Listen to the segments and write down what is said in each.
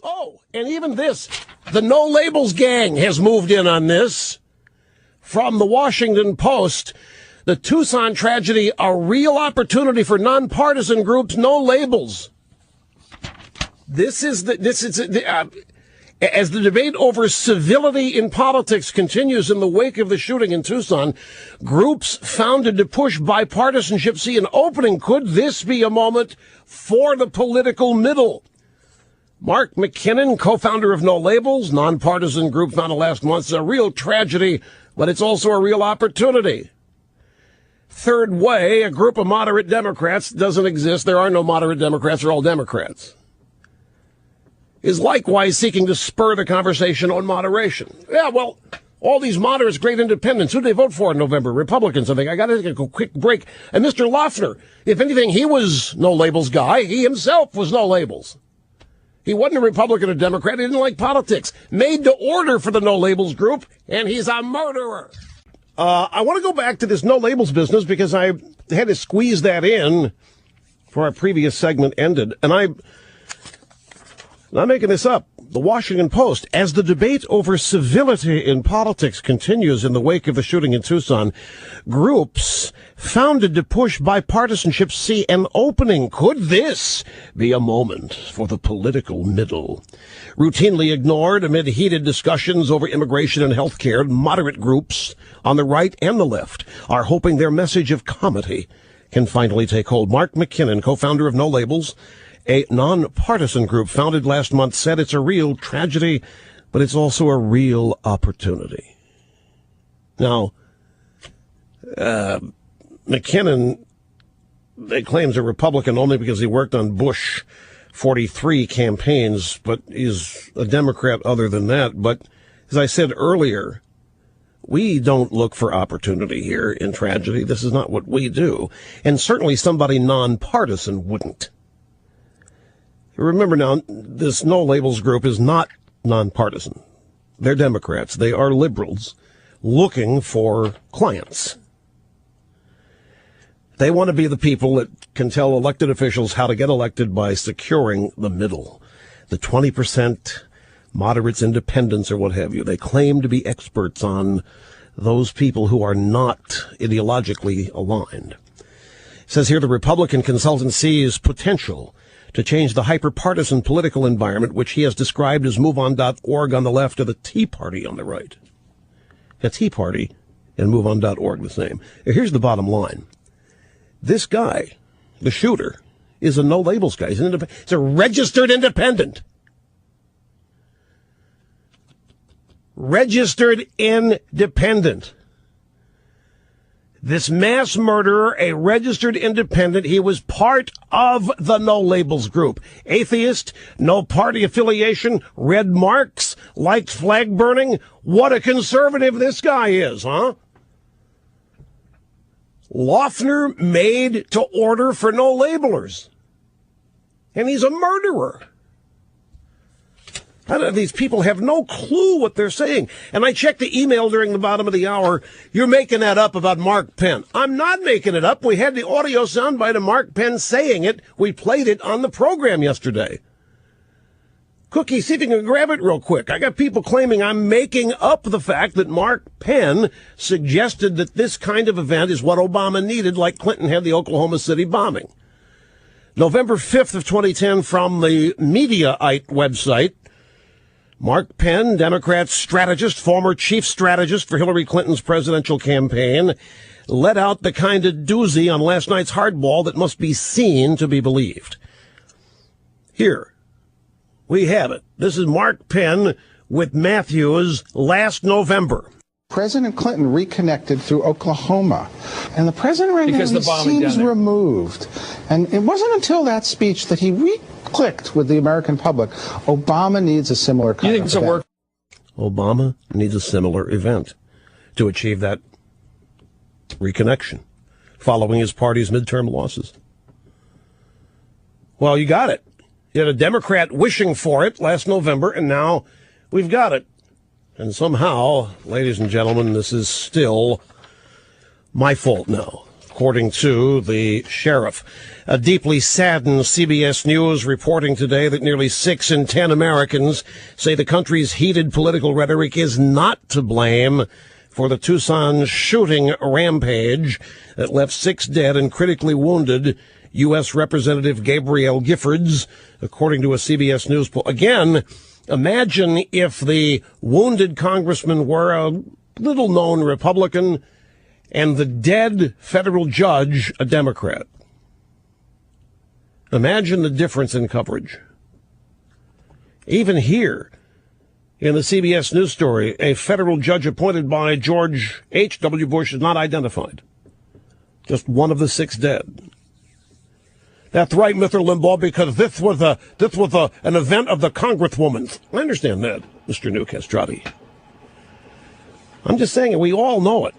Oh, and even this, the No Labels gang has moved in on this. From the Washington Post, the Tucson tragedy, a real opportunity for nonpartisan groups, No Labels. As the debate over civility in politics continues in the wake of the shooting in Tucson, groups founded to push bipartisanship see an opening. Could this be a moment for the political middle? Mark McKinnon, co-founder of No Labels, nonpartisan group founded last month, is a real tragedy, but it's also a real opportunity. Third Way, a group of moderate Democrats, doesn't exist. There are no moderate Democrats. They're all Democrats. Is likewise seeking to spur the conversation on moderation. Yeah, well, all these moderates, great independents, who'd they vote for in November? Republicans, I think. I got to take a quick break. And Mr. Loeffner, if anything, he was No Labels guy. He himself was No Labels. He wasn't a Republican or Democrat. He didn't like politics. Made to order for the No Labels group, and he's a murderer. I want to go back to this No Labels business because I had to squeeze that in before our previous segment ended. And I'm not making this up. The Washington Post, as the debate over civility in politics continues in the wake of the shooting in Tucson, groups founded to push bipartisanship see an opening. Could this be a moment for the political middle? Routinely ignored amid heated discussions over immigration and health care, moderate groups on the right and the left are hoping their message of comedy can finally take hold. Mark McKinnon, co-founder of No Labels, a nonpartisan group founded last month, said it's a real tragedy, but it's also a real opportunity. Now, McKinnon, they claim is a Republican only because he worked on Bush 43 campaigns, but he's a Democrat other than that. But as I said earlier, we don't look for opportunity here in tragedy. This is not what we do. And certainly somebody nonpartisan wouldn't. Remember now, this No Labels group is not nonpartisan. They're Democrats. They are liberals looking for clients. They want to be the people that can tell elected officials how to get elected by securing the middle, the 20% moderates, independents, or what have you. They claim to be experts on those people who are not ideologically aligned. It says here the Republican consultant sees potential to change the hyper-partisan political environment, which he has described as MoveOn.org on the left or the Tea Party on the right. The Tea Party and MoveOn.org the same. Here's the bottom line. This guy, the shooter, is a No Labels guy. He's a registered independent. Registered independent. This mass murderer, a registered independent, he was part of the No Labels group. Atheist, no party affiliation, red marks, liked flag burning. What a conservative this guy is, huh? Loeffner made to order for No Labelers. And he's a murderer. These people have no clue what they're saying. And I checked the email during the bottom of the hour. You're making that up about Mark Penn. I'm not making it up. We had the audio soundbite of Mark Penn saying it. We played it on the program yesterday. Cookie, see if you can grab it real quick. I got people claiming I'm making up the fact that Mark Penn suggested that this kind of event is what Obama needed, like Clinton had the Oklahoma City bombing. November 5th of 2010 from the Mediaite website. Mark Penn, Democrat strategist, former chief strategist for Hillary Clinton's presidential campaign, let out the kind of doozy on last night's hardball that must be seen to be believed. Here, we have it. This is Mark Penn with Matthews last November. President Clinton reconnected through Oklahoma, and the president right now seems removed. And it wasn't until that speech that he clicked with the American public. Obama needs a similar kind of event. Obama needs a similar event to achieve that reconnection following his party's midterm losses. Well, you got it. You had a Democrat wishing for it last November, and now we've got it. And somehow, ladies and gentlemen, this is still my fault now. according to the sheriff. A deeply saddened CBS News reporting today that nearly 6 in 10 Americans say the country's heated political rhetoric is not to blame for the Tucson shooting rampage that left 6 dead and critically wounded U.S. Representative Gabrielle Giffords, according to a CBS News poll. Again, imagine if the wounded congressman were a little-known Republican and the dead federal judge a Democrat. Imagine the difference in coverage. Even here, in the CBS News story, a federal judge appointed by George H.W. Bush is not identified. Just one of the 6 dead. That's right, Mr. Limbaugh, because this was an event of the Congresswoman. I understand that, Mr. New-Castrati. I'm just saying, we all know it.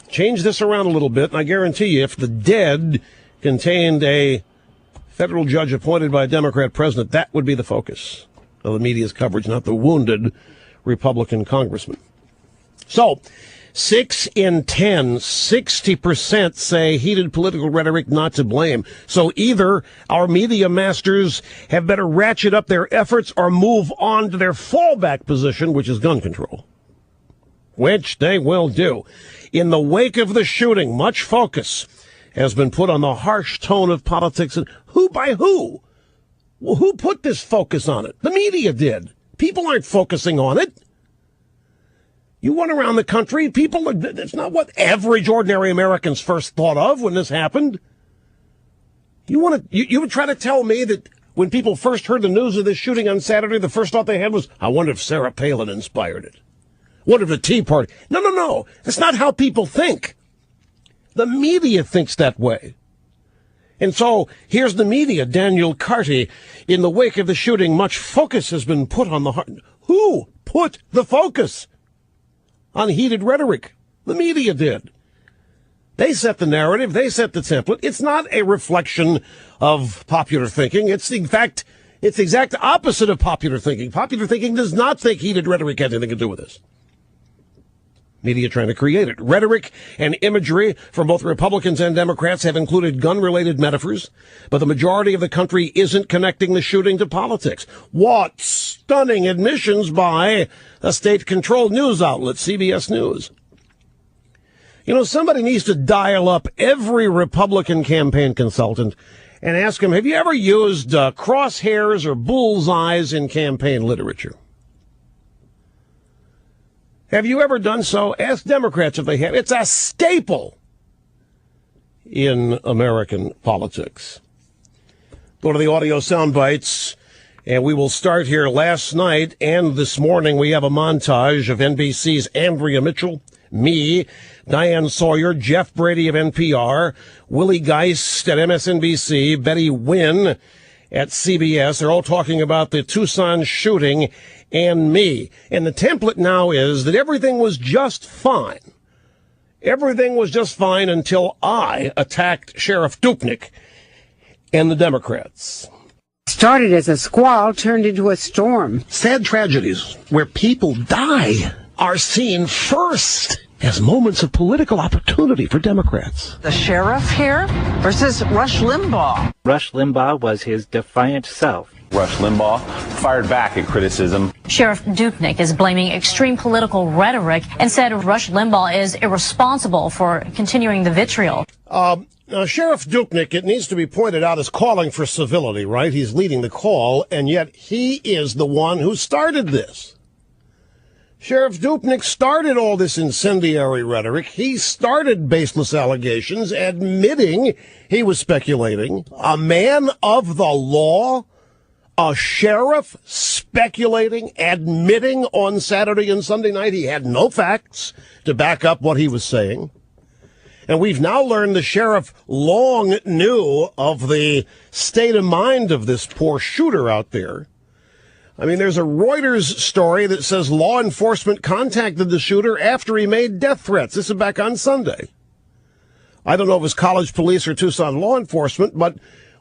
Change this around a little bit, and I guarantee you, if the dead contained a federal judge appointed by a Democrat president, that would be the focus of the media's coverage, not the wounded Republican congressman. So, 6 in 10, 60% say heated political rhetoric not to blame. So either our media masters have better ratchet up their efforts or move on to their fallback position, which is gun control, which they will do. In the wake of the shooting, much focus has been put on the harsh tone of politics. And who by who? Well, who put this focus on it? The media did. People aren't focusing on it. You went around the country, that's not what average, ordinary Americans first thought of when this happened. You would try to tell me that when people first heard the news of this shooting on Saturday, the first thought they had was, I wonder if Sarah Palin inspired it. What if the Tea Party? No. That's not how people think. The media thinks that way. And so here's the media, Daniel Carty. In the wake of the shooting, much focus has been put on the heart. Who put the focus on heated rhetoric? The media did. They set the narrative. They set the template. It's not a reflection of popular thinking. It's the exact opposite of popular thinking. Popular thinking does not think heated rhetoric has anything to do with this. Media trying to create it. Rhetoric and imagery from both Republicans and Democrats have included gun-related metaphors, but the majority of the country isn't connecting the shooting to politics. What stunning admissions by a state-controlled news outlet, CBS News. You know, somebody needs to dial up every Republican campaign consultant and ask them, have you ever used crosshairs or bullseyes in campaign literature? Have you ever done so? Ask Democrats if they have. It's a staple in American politics. Go to the audio sound bites, and we will start here. Last night and this morning, we have a montage of NBC's Andrea Mitchell, me, Diane Sawyer, Jeff Brady of NPR, Willie Geist at MSNBC, Betty Wynn at CBS. They're all talking about the Tucson shooting and me. And the template now is that everything was just fine. Everything was just fine until I attacked Sheriff Dupnick and the Democrats. Started as a squall, turned into a storm. Sad tragedies where people die are seen first as moments of political opportunity for Democrats. The sheriff here versus Rush Limbaugh. Rush Limbaugh was his defiant self. Rush Limbaugh fired back at criticism. Sheriff Dupnick is blaming extreme political rhetoric and said Rush Limbaugh is irresponsible for continuing the vitriol. Sheriff Dupnick, it needs to be pointed out, is calling for civility, right? He's leading the call, and yet he is the one who started this. Sheriff Dupnick started all this incendiary rhetoric. He started baseless allegations, admitting he was speculating. A man of the law, a sheriff speculating, admitting on Saturday and Sunday night he had no facts to back up what he was saying. And we've now learned the sheriff long knew of the state of mind of this poor shooter out there. I mean, there's a Reuters story that says law enforcement contacted the shooter after he made death threats. This is back on Sunday. I don't know if it was college police or Tucson law enforcement, but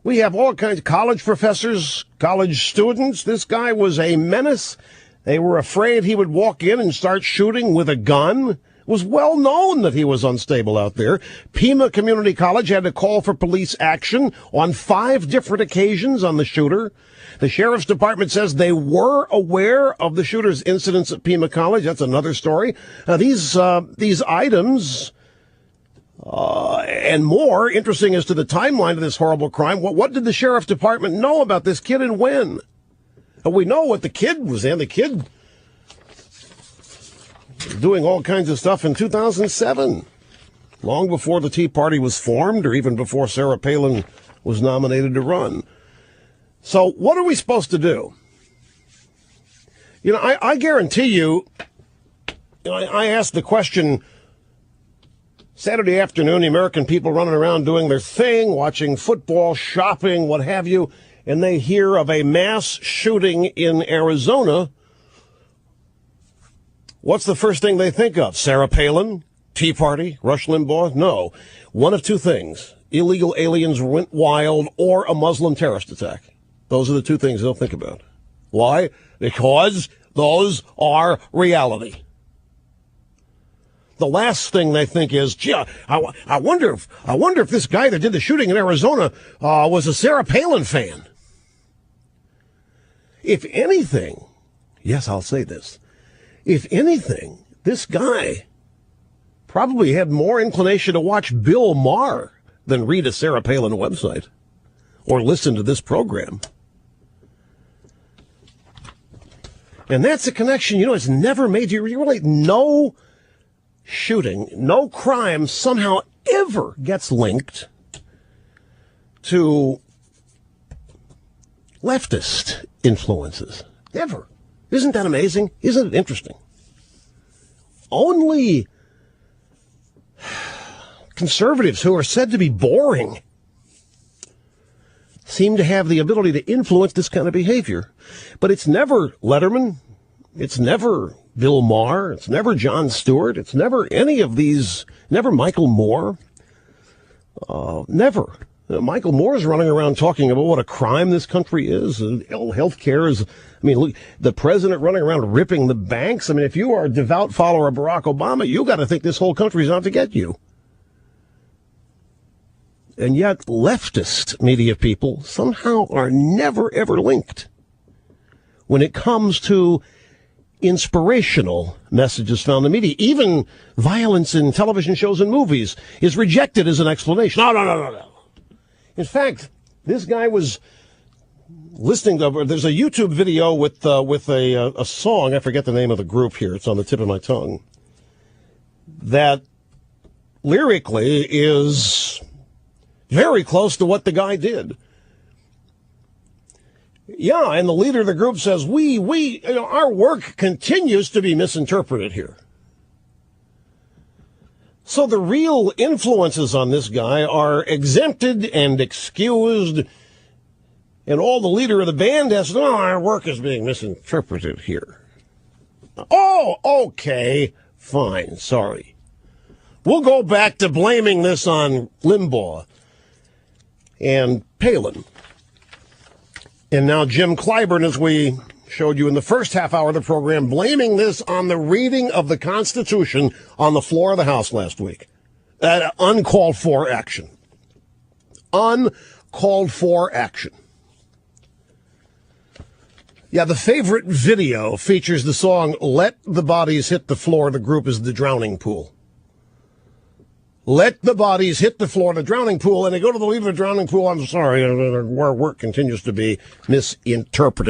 we have all kinds of college professors, college students. This guy was a menace. They were afraid he would walk in and start shooting with a gun It was well known that he was unstable out there. Pima Community College had to call for police action on 5 different occasions on the shooter. The sheriff's department says they were aware of the shooter's incidents at Pima College. That's another story. These items and more interesting as to the timeline of this horrible crime. What did the sheriff's department know about this kid and when? We know what the kid was in. The kid doing all kinds of stuff in 2007, long before the Tea Party was formed or even before Sarah Palin was nominated to run. So what are we supposed to do? I guarantee you, I asked the question Saturday afternoon, the American people running around doing their thing, watching football, shopping, what have you, and they hear of a mass shooting in Arizona. What's the first thing they think of? Sarah Palin? Tea Party? Rush Limbaugh? No. One of two things. Illegal aliens went wild or a Muslim terrorist attack. Those are the two things they'll think about. Why? Because those are reality. The last thing they think is, gee, I wonder if this guy that did the shooting in Arizona was a Sarah Palin fan. If anything, yes, I'll say this. If anything, this guy probably had more inclination to watch Bill Maher than read a Sarah Palin website or listen to this program. And that's a connection, it's never made. You realize no shooting, no crime somehow ever gets linked to leftist influences. Ever. Isn't that amazing? Isn't it interesting? Only conservatives who are said to be boring seem to have the ability to influence this kind of behavior. But it's never Letterman. It's never Bill Maher. It's never Jon Stewart. It's never any of these. Never Michael Moore. Never. Michael Moore's running around talking about what a crime this country is. And health care is, look, the president running around ripping the banks. If you are a devout follower of Barack Obama, you got to think this whole country's out to get you. And yet leftist media people somehow are never, ever linked when it comes to inspirational messages found in the media. Even violence in television shows and movies is rejected as an explanation. No. In fact, this guy was listening to, there's a YouTube video with a song, I forget the name of the group here, it's on the tip of my tongue, that lyrically is very close to what the guy did. Yeah, and the leader of the group says, our work continues to be misinterpreted here. So the real influences on this guy are exempted and excused, and all the leader of the band has, our work is being misinterpreted here. Oh, okay, fine, sorry. We'll go back to blaming this on Limbaugh and Palin. And now Jim Clyburn, as we showed you in the first half hour of the program, blaming this on the reading of the Constitution on the floor of the House last week. Uncalled for action. Uncalled for action. Yeah, the favorite video features the song Let the Bodies Hit the Floor. The group is the Drowning Pool. Let the bodies hit the floor of the drowning pool, and they go to the leader of the drowning pool. I'm sorry, our work continues to be misinterpreted.